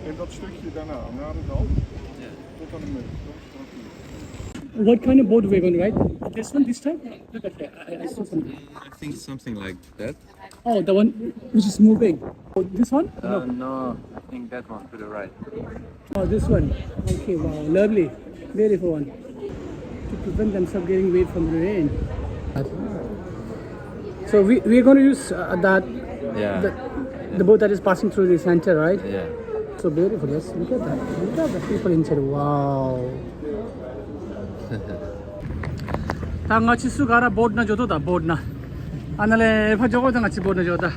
En dat stukje daarna, na de dal, tot aan de midden. What kind of boat we're going to ride? This one this time? Look at that. I saw something. I think something like that. Oh, the one which is moving. Oh, this one? No, I think that one to the right. Oh, this one. Okay, wow, lovely, beautiful one. To prevent themselves getting wet from the rain. So we're going to use that Yeah. the boat that is passing through the center, right? Yeah. So beautiful. Yes, look at that. Look at the people inside. Wow. Tangachi sugara board na jodo da board na. Anale pa jogo tangachi board na joda.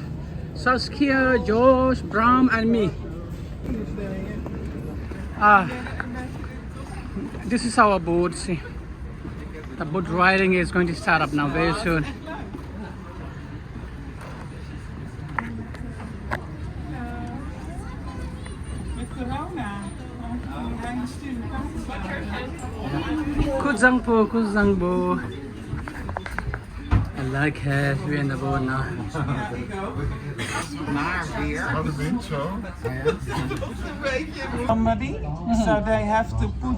Saskia, Joost, Bram and me. This is our boat. See, the boat riding is going to start up now very soon. Kuzangbo. I like it. We're in the boat now. Harde wind, zo. Somebody, so they have to put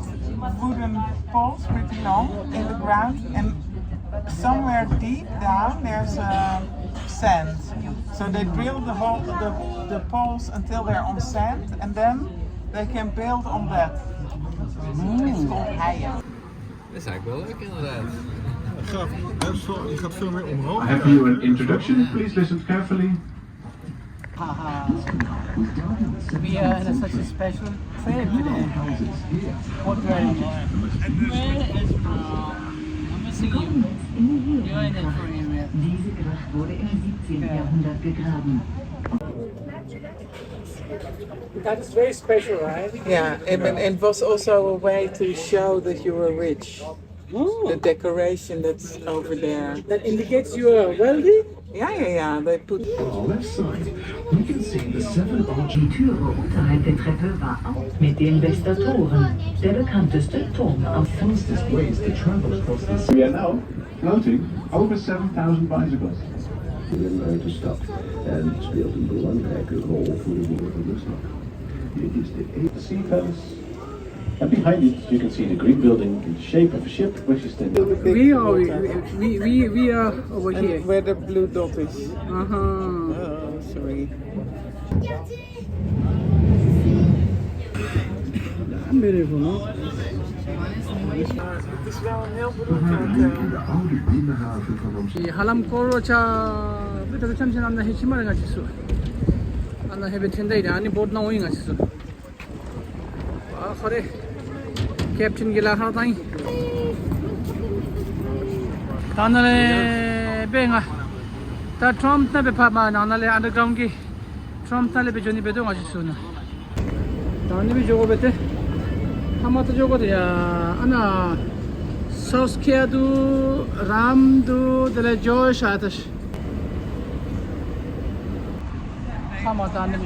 wooden poles pretty long in the ground, and somewhere deep down there's sand. So they drill the poles until they're on sand, and then they can build on that. It's called heien. Dat is eigenlijk wel leuk inderdaad. Je gaat veel meer omhoog. I have for you an introduction. Please listen carefully. We are in such a special trip today. What riding? Where is Bram? I'm missing you. You're in it for him. Diese Gracht wurde im 17. Jahrhundert gegraben. That is very special, right? Yeah, and it was also a way to show that you were rich. The decoration that's over there. That indicates you are wealthy? Yeah. They put. On the left side, we can see the 7 arches. Die Türe unterhalb der Treppe war auch mit den Westertoren, der bekannteste Turm am Fastest ways to travel across the sea. We are now floating over 7,000 bicycles. Ruimte stad en speelt een belangrijke rol voor de boeren van Rusland. Dit is de Sea Palace. And behind it, you can see the green building in the shape of a ship, which is standing. We are over here. And where the blue dot is. Uh-huh. Oh, sorry. Beautiful, no? Het is wel een heel beroemd de oude binnenhaven van Amsterdam. 이 하람코로차 그때 참신 안나 해치마를 같이 수. 안나 해베 텐데 이래 아니 보드 나오잉 같이 수. 아 그래. 캡틴 길라 하다잉. 다나레 뱅아. 다 트럼프 나베 파마 나나레 안더그라운드 기 트럼프 나레 조니 베도 같이 수나. 다니비 저거 베테. 하마도 저거야. 아나 Saskia'du, Ram'du, de Joost atas. Come on, down the